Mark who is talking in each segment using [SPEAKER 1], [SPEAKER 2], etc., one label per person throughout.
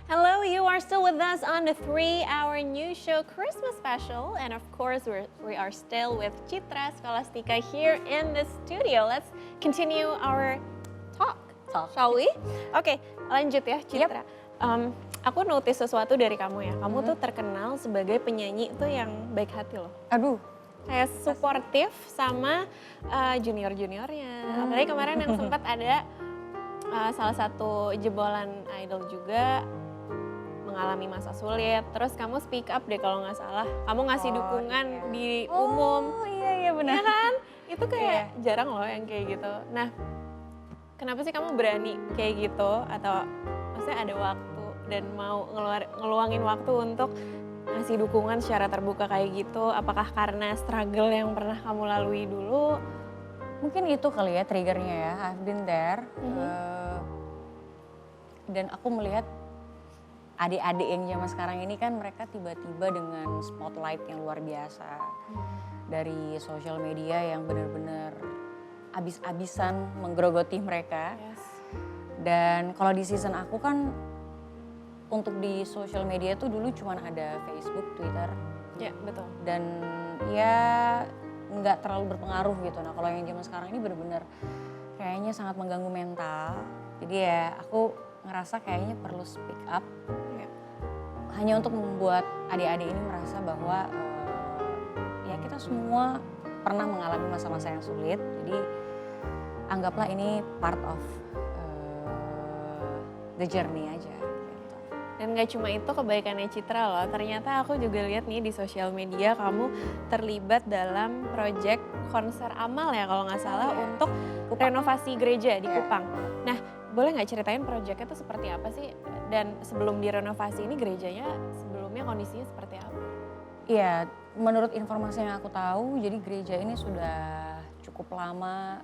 [SPEAKER 1] Hello, you are still with us on the 3-hour news show Christmas special. And of course, we are still with Citra Scholastika here in the studio. Let's continue our talk, shall we? Oke, lanjut ya Citra. Aku notice sesuatu dari kamu ya. Kamu tuh terkenal sebagai penyanyi tuh yang baik hati loh.
[SPEAKER 2] Aduh.
[SPEAKER 1] Kayak suportif sama junior-juniornya. Apalagi kemarin yang sempat ada salah satu jebolan idol juga mengalami masa sulit. Terus kamu speak up deh kalau nggak salah. Kamu ngasih dukungan di umum.
[SPEAKER 2] Oh iya benar.
[SPEAKER 1] Ya kan? Itu kayak jarang loh yang kayak gitu. Nah, kenapa sih kamu berani kayak gitu? Atau maksudnya ada waktu dan mau ngeluangin waktu untuk ngasih dukungan secara terbuka kayak gitu? Apakah karena struggle yang pernah kamu lalui dulu?
[SPEAKER 2] Mungkin itu kali ya triggernya ya, I've been there. Dan aku melihat adik-adik yang zaman sekarang ini kan mereka tiba-tiba dengan spotlight yang luar biasa. Dari sosial media yang benar-benar abis-abisan menggerogoti mereka.
[SPEAKER 1] Yes.
[SPEAKER 2] Dan kalau di season aku kan untuk di sosial media tuh dulu cuma ada Facebook, Twitter.
[SPEAKER 1] Ya, betul.
[SPEAKER 2] Dan ya nggak terlalu berpengaruh gitu. Nah kalau yang zaman sekarang ini benar-benar kayaknya sangat mengganggu mental. Jadi ya aku ngerasa kayaknya perlu speak up.
[SPEAKER 1] Ya.
[SPEAKER 2] Hanya untuk membuat adik-adik ini merasa bahwa ya kita semua pernah mengalami masa-masa yang sulit. Jadi anggaplah ini part of the journey aja.
[SPEAKER 1] Dan gak cuma itu kebaikannya Citra loh, ternyata aku juga lihat nih di sosial media kamu terlibat dalam project konser amal ya kalau nggak salah untuk renovasi gereja di Kupang. Nah, boleh nggak ceritain projectnya itu seperti apa sih? Dan sebelum direnovasi ini gerejanya sebelumnya kondisinya seperti apa?
[SPEAKER 2] Iya, menurut informasi yang aku tahu, jadi gereja ini sudah cukup lama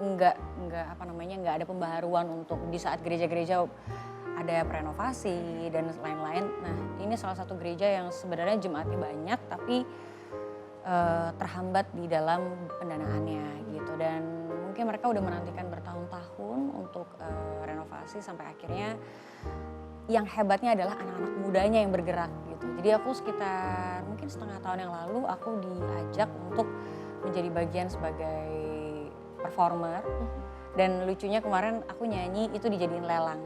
[SPEAKER 2] nggak ada pembaharuan untuk di saat gereja-gereja ada renovasi dan lain-lain. Nah ini salah satu gereja yang sebenarnya jemaatnya banyak tapi terhambat di dalam pendanaannya gitu. Dan mungkin mereka udah menantikan bertahun-tahun untuk renovasi sampai akhirnya yang hebatnya adalah anak-anak mudanya yang bergerak gitu. Jadi aku sekitar mungkin setengah tahun yang lalu aku diajak untuk menjadi bagian sebagai performer. Dan lucunya kemarin aku nyanyi itu dijadiin lelang.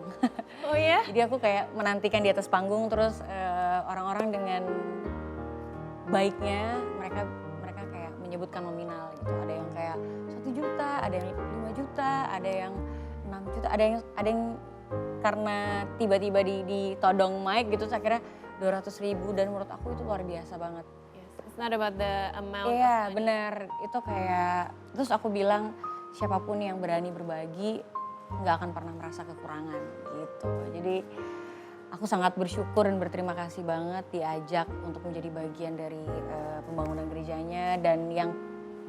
[SPEAKER 1] Oh ya?
[SPEAKER 2] Jadi aku kayak menantikan di atas panggung terus orang-orang dengan baiknya mereka kayak menyebutkan nominal gitu. Ada yang kayak 1 juta, ada yang 5 juta, ada yang 6 juta, ada yang karena tiba-tiba ditodong mic gitu akhirnya 200.000 dan menurut aku itu luar biasa banget.
[SPEAKER 1] Yes, it's not about the amount.
[SPEAKER 2] Iya benar, itu kayak terus aku bilang siapapun yang berani berbagi nggak akan pernah merasa kekurangan gitu. Jadi aku sangat bersyukur dan berterima kasih banget diajak untuk menjadi bagian dari pembangunan gerejanya. Dan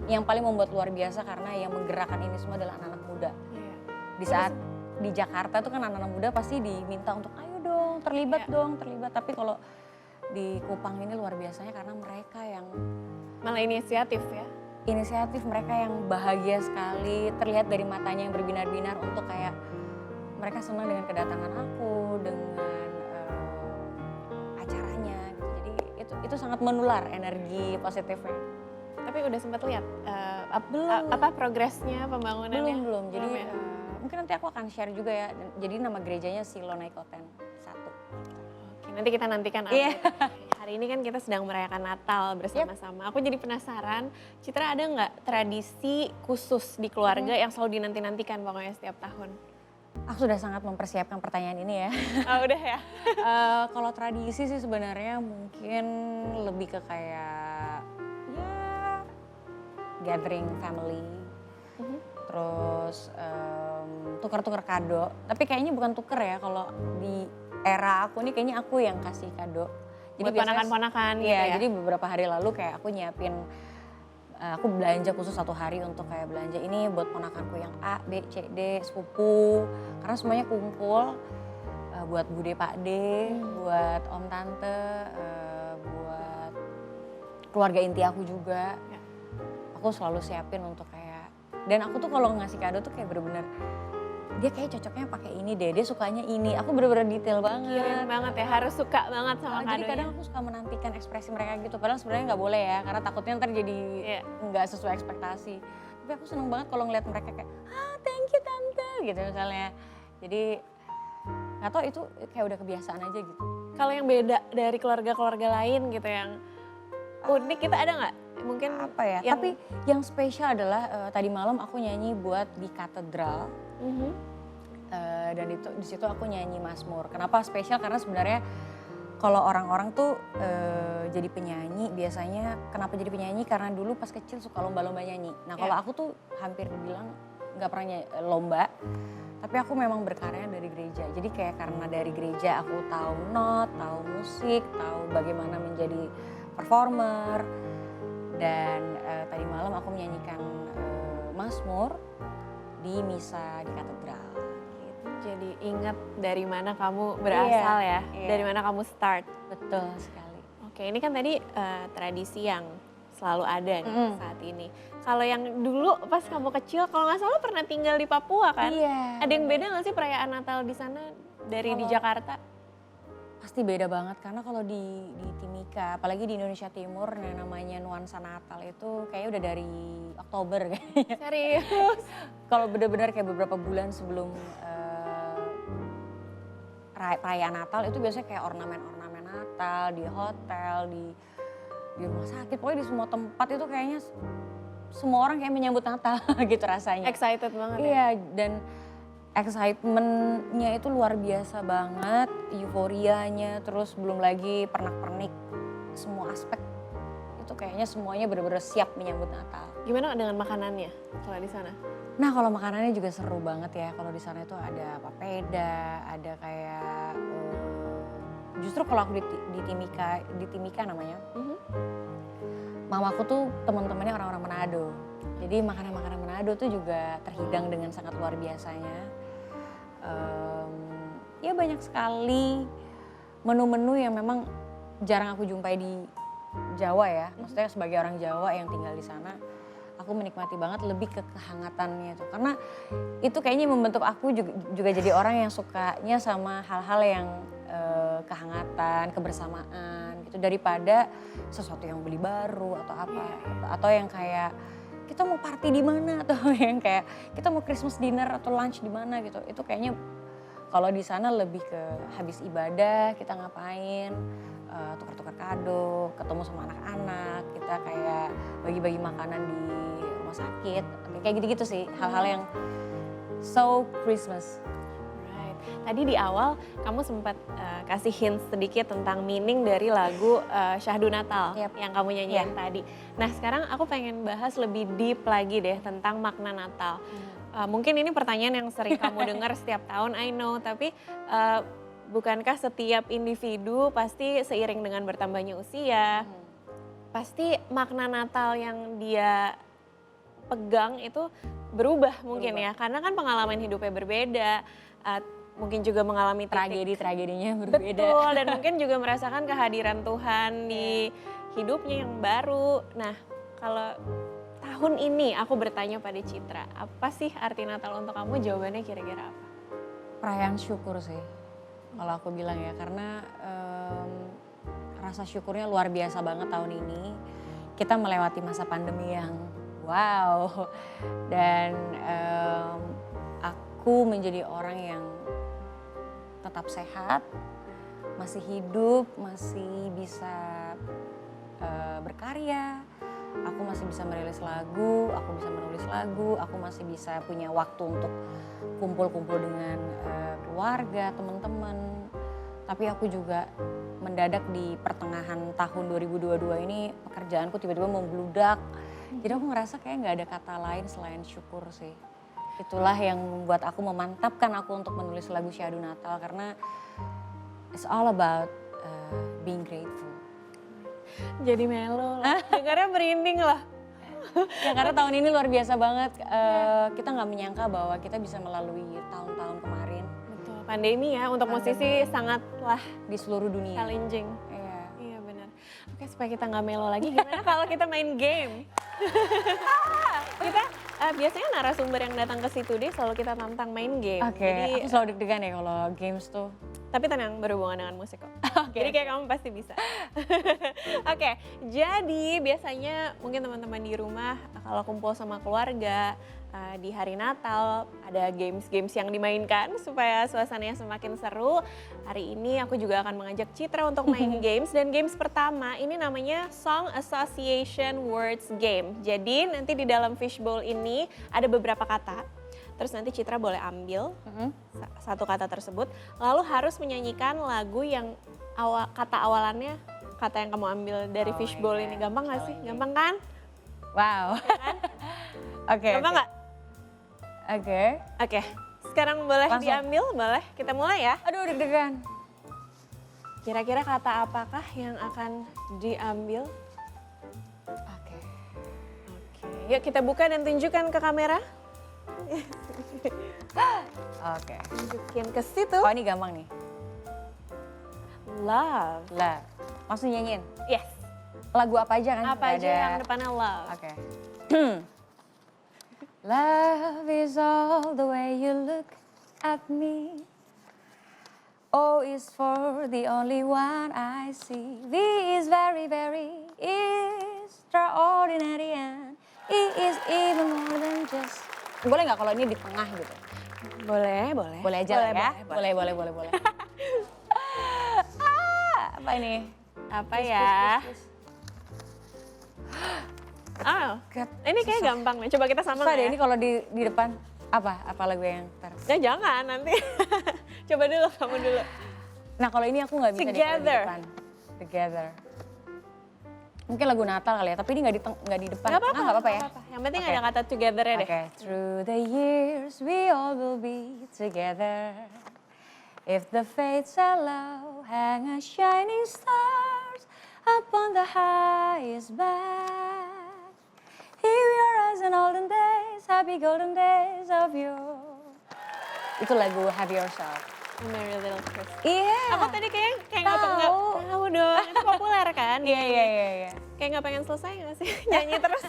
[SPEAKER 2] yang paling membuat luar biasa karena yang menggerakkan ini semua adalah anak-anak muda. Di saat di Jakarta tuh kan anak-anak muda pasti diminta untuk ayo dong terlibat. Tapi kalau di Kupang ini luar biasanya karena mereka yang
[SPEAKER 1] malah inisiatif ya.
[SPEAKER 2] Inisiatif mereka yang bahagia sekali, terlihat dari matanya yang berbinar-binar untuk kayak mereka senang dengan kedatangan aku, dengan acaranya gitu. Jadi itu sangat menular energi positifnya.
[SPEAKER 1] Tapi udah sempat lihat apa progresnya pembangunannya?
[SPEAKER 2] Belum. Jadi mungkin nanti aku akan share juga ya. Jadi nama gerejanya Silonaikoten 1.
[SPEAKER 1] Oke, nanti kita nantikan Hari ini kan kita sedang merayakan Natal bersama-sama. Aku jadi penasaran, Citra ada nggak tradisi khusus di keluarga yang selalu dinanti-nantikan pokoknya setiap tahun?
[SPEAKER 2] Aku sudah sangat mempersiapkan pertanyaan ini ya.
[SPEAKER 1] Oh udah ya?
[SPEAKER 2] Kalau tradisi sih sebenarnya mungkin lebih ke kayak ya gathering family. Terus tukar-tukar kado. Tapi kayaknya bukan tuker ya kalau di era aku nih kayaknya aku yang kasih kado.
[SPEAKER 1] Jadi buat ponakan-ponakan gitu ya?
[SPEAKER 2] Jadi beberapa hari lalu kayak aku nyiapin, aku belanja khusus 1 hari untuk kayak belanja ini buat ponakanku yang A, B, C, D, sepupu. Karena semuanya kumpul, buat Bude Pak D, buat Om Tante, buat keluarga inti aku juga. Aku selalu siapin untuk kayak, dan aku tuh kalau ngasih kado tuh kayak bener-bener dia kayak cocoknya pakai ini deh, dia sukanya ini. Aku bener-bener detail banget.
[SPEAKER 1] Kirim banget ya, harus suka banget sama
[SPEAKER 2] Jadi
[SPEAKER 1] kadonya.
[SPEAKER 2] kadang aku suka menantikan ekspresi mereka gitu, padahal sebenarnya nggak boleh ya, karena takutnya ntar jadi
[SPEAKER 1] Iya.
[SPEAKER 2] nggak sesuai ekspektasi. Tapi aku seneng banget kalau ngeliat mereka kayak, thank you tante, gitu misalnya. Jadi nggak tau itu kayak udah kebiasaan aja gitu.
[SPEAKER 1] Kalau yang beda dari keluarga-keluarga lain gitu yang unik, kita ada nggak? Mungkin
[SPEAKER 2] Apa ya, tapi yang spesial adalah tadi malam aku nyanyi buat di katedral.
[SPEAKER 1] Mhm.
[SPEAKER 2] Dan itu di situ aku nyanyi Mazmur. Kenapa spesial? Karena sebenarnya kalau orang-orang tuh jadi penyanyi biasanya, kenapa jadi penyanyi? Karena dulu pas kecil suka lomba-lomba nyanyi. Nah kalau aku tuh hampir dibilang nggak pernah lomba, tapi aku memang berkarya dari gereja. Jadi kayak karena dari gereja aku tahu not, tahu musik, tahu bagaimana menjadi performer. Dan tadi malam aku menyanyikan Mazmur di misa di katedral.
[SPEAKER 1] Jadi ingat dari mana kamu berasal ya,
[SPEAKER 2] iya.
[SPEAKER 1] dari mana kamu start.
[SPEAKER 2] Betul sekali.
[SPEAKER 1] Oke, ini kan tadi tradisi yang selalu ada nih saat ini. Kalau yang dulu pas kamu kecil, kalau nggak salah pernah tinggal di Papua kan?
[SPEAKER 2] Iya.
[SPEAKER 1] Ada yang beda nggak sih perayaan Natal di sana dari di Jakarta?
[SPEAKER 2] Pasti beda banget karena kalau di Timika, apalagi di Indonesia Timur yang namanya nuansa Natal itu kayaknya udah dari Oktober kayaknya.
[SPEAKER 1] Serius?
[SPEAKER 2] Kalau benar-benar kayak beberapa bulan sebelum perayaan Natal itu biasanya kayak ornamen-ornamen Natal di hotel, di rumah sakit, pokoknya di semua tempat itu kayaknya semua orang kayak menyambut Natal gitu rasanya.
[SPEAKER 1] Excited banget ya?
[SPEAKER 2] Iya, dan excitementnya itu luar biasa banget, euforianya, terus belum lagi pernak-pernik, semua aspek itu kayaknya semuanya benar-benar siap menyambut Natal.
[SPEAKER 1] Gimana dengan makanannya kalau di sana?
[SPEAKER 2] Nah kalau makanannya juga seru banget ya, kalau di sana itu ada papeda, ada kayak justru kalau aku di Timika namanya, mamaku tuh teman-temannya orang-orang Manado. Jadi makanan-makanan Manado tuh juga terhidang dengan sangat luar biasanya. Ya banyak sekali menu-menu yang memang jarang aku jumpai di Jawa ya. Maksudnya sebagai orang Jawa yang tinggal di sana, aku menikmati banget lebih ke kehangatannya itu. Karena itu kayaknya membentuk aku juga jadi orang yang sukanya sama hal-hal yang kehangatan, kebersamaan gitu. Daripada sesuatu yang beli baru atau apa. Atau yang kayak kita mau party di mana atau yang kayak kita mau Christmas dinner atau lunch di mana gitu. Itu kayaknya kalau di sana lebih ke habis ibadah kita ngapain, tukar-tukar kado, ketemu sama anak-anak, kita kayak bagi-bagi makanan di rumah sakit, kayak gitu-gitu sih, hal-hal yang so Christmas.
[SPEAKER 1] Right. Tadi di awal kamu sempat kasih hint sedikit tentang meaning dari lagu Syahdu Natal yang kamu nyanyiin tadi. Nah sekarang aku pengen bahas lebih deep lagi deh tentang makna Natal. Mungkin ini pertanyaan yang sering kamu dengar setiap tahun, I know, tapi bukankah setiap individu pasti seiring dengan bertambahnya usia, pasti makna Natal yang dia pegang itu berubah mungkin ya, karena kan pengalaman hidupnya berbeda, mungkin juga mengalami
[SPEAKER 2] Tragedinya berbeda.
[SPEAKER 1] Betul, dan mungkin juga merasakan kehadiran Tuhan di hidupnya yang baru. Nah kalau tahun ini aku bertanya pada Citra, apa sih arti Natal untuk kamu? Jawabannya kira-kira apa?
[SPEAKER 2] Perayaan syukur sih, kalau aku bilang ya, karena rasa syukurnya luar biasa banget tahun ini. Kita melewati masa pandemi yang wow, dan aku menjadi orang yang tetap sehat, masih hidup, masih bisa berkarya. Aku masih bisa merilis lagu, aku bisa menulis lagu, aku masih bisa punya waktu untuk kumpul-kumpul dengan keluarga, teman-teman. Tapi aku juga mendadak di pertengahan tahun 2022 ini pekerjaanku tiba-tiba membludak. Jadi aku ngerasa kayak nggak ada kata lain selain syukur sih. Itulah yang membuat aku memantapkan aku untuk menulis lagu Syahdu Natal karena it's all about being grateful.
[SPEAKER 1] Jadi melo lah, dengarnya merinding lah.
[SPEAKER 2] Ya karena tahun ini luar biasa banget, kita nggak menyangka bahwa kita bisa melalui tahun-tahun kemarin.
[SPEAKER 1] Betul, pandemi ya untuk musisi sangatlah
[SPEAKER 2] di seluruh dunia.
[SPEAKER 1] Challenging.
[SPEAKER 2] Iya.
[SPEAKER 1] Iya benar. Oke supaya kita nggak melo lagi, gimana kalau kita main game? Biasanya narasumber yang datang ke situ deh selalu kita tantang main game.
[SPEAKER 2] Oke,
[SPEAKER 1] Jadi,
[SPEAKER 2] aku selalu deg-degan ya kalau games tuh.
[SPEAKER 1] tapi tenang, berhubungan dengan musik kok.
[SPEAKER 2] Oke,
[SPEAKER 1] Jadi kayak kamu pasti bisa. Oke, jadi biasanya mungkin teman-teman di rumah kalau kumpul sama keluarga di hari Natal ada games-games yang dimainkan supaya suasananya semakin seru. Hari ini aku juga akan mengajak Citra untuk main games dan games pertama ini namanya Song Association Words Game. Jadi nanti di dalam fishbowl ini ada beberapa kata. Terus nanti Citra boleh ambil satu kata tersebut, lalu harus menyanyikan lagu yang kata awalannya kata yang kamu ambil dari
[SPEAKER 2] Oh
[SPEAKER 1] fishbowl
[SPEAKER 2] my
[SPEAKER 1] ini.
[SPEAKER 2] God.
[SPEAKER 1] Gampang gak
[SPEAKER 2] Oh
[SPEAKER 1] sih?
[SPEAKER 2] my
[SPEAKER 1] Gampang kan?
[SPEAKER 2] Wow. Oke.
[SPEAKER 1] Gampang
[SPEAKER 2] oke.
[SPEAKER 1] gak?
[SPEAKER 2] Oke.
[SPEAKER 1] Oke, sekarang boleh
[SPEAKER 2] Langsung.
[SPEAKER 1] diambil, boleh. Kita mulai ya.
[SPEAKER 2] Aduh deg-degan.
[SPEAKER 1] Kira-kira kata apakah yang akan diambil?
[SPEAKER 2] Oke.
[SPEAKER 1] Oke, yuk kita buka dan tunjukkan ke kamera.
[SPEAKER 2] Oke.
[SPEAKER 1] Tunjukin ke situ.
[SPEAKER 2] Oh ini gampang nih.
[SPEAKER 1] Love.
[SPEAKER 2] Lah, langsung nyanyiin.
[SPEAKER 1] Yes.
[SPEAKER 2] Lagu apa aja kan?
[SPEAKER 1] Apa
[SPEAKER 2] Nggak
[SPEAKER 1] aja
[SPEAKER 2] ada-
[SPEAKER 1] yang depannya love?
[SPEAKER 2] Oke. Love is all the way you look at me. O is for the only one I see. V is very, very extraordinary and E is even more than just. Boleh nggak kalau ini di tengah gitu?
[SPEAKER 1] Boleh, boleh.
[SPEAKER 2] Boleh aja lah ya?
[SPEAKER 1] Boleh.
[SPEAKER 2] Boleh. Apa ini?
[SPEAKER 1] Apa ya? Oh,
[SPEAKER 2] God,
[SPEAKER 1] ini kayak gampang nih. Coba kita sama
[SPEAKER 2] Susah deh
[SPEAKER 1] ya.
[SPEAKER 2] ini kalau di depan. Apa lagu yang ntar?
[SPEAKER 1] Ya jangan nanti. Coba dulu, kamu dulu.
[SPEAKER 2] Nah kalau ini aku nggak bisa deh kalau di
[SPEAKER 1] Together.
[SPEAKER 2] depan. Together. Mungkin lagu Natal kali ya, tapi ini nggak di depan.
[SPEAKER 1] Gak apa-apa,
[SPEAKER 2] Nggak apa-apa ya?
[SPEAKER 1] Yang penting
[SPEAKER 2] Oke.
[SPEAKER 1] ada kata together ya deh.
[SPEAKER 2] Oke. Through the years we all will be together. If the fates allow, hang a shining stars upon the highest bough. Here we are as in olden days, happy golden days of yore. Itu lagu Have Yourself.
[SPEAKER 1] A Merry Little Christmas.
[SPEAKER 2] Iya.
[SPEAKER 1] Aku tadi kayak nggak
[SPEAKER 2] Tahu.
[SPEAKER 1] tahu dong. Itu populer kan?
[SPEAKER 2] Iya.
[SPEAKER 1] Kayak nggak pengen selesai nggak sih? Nyanyi terus.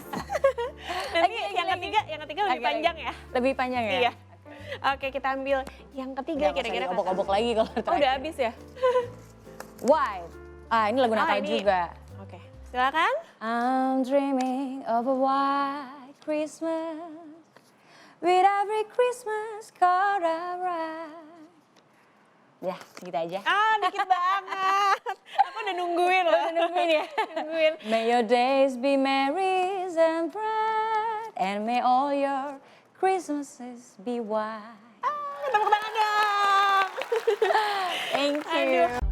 [SPEAKER 1] Nanti
[SPEAKER 2] Lagi.
[SPEAKER 1] yang ketiga lebih
[SPEAKER 2] Oke,
[SPEAKER 1] panjang
[SPEAKER 2] lagi.
[SPEAKER 1] ya.
[SPEAKER 2] Lebih panjang ya?
[SPEAKER 1] Iya. Oke, kita ambil yang ketiga kira-kira.
[SPEAKER 2] Obok-obok lagi kalau
[SPEAKER 1] Oh,
[SPEAKER 2] terakhir.
[SPEAKER 1] udah habis ya?
[SPEAKER 2] White. Ini lagu Natal
[SPEAKER 1] ini.
[SPEAKER 2] juga.
[SPEAKER 1] Oke, silakan.
[SPEAKER 2] I'm dreaming of a white Christmas with every Christmas card I write. Ya, segitu aja.
[SPEAKER 1] Dikit banget. Aku udah nungguin loh.
[SPEAKER 2] Nungguin ya.
[SPEAKER 1] Nungguin.
[SPEAKER 2] May your days be merry and bright, and may all your Christmases be white.
[SPEAKER 1] Tepuk tangan dong.
[SPEAKER 2] Thank you.
[SPEAKER 1] Aduh.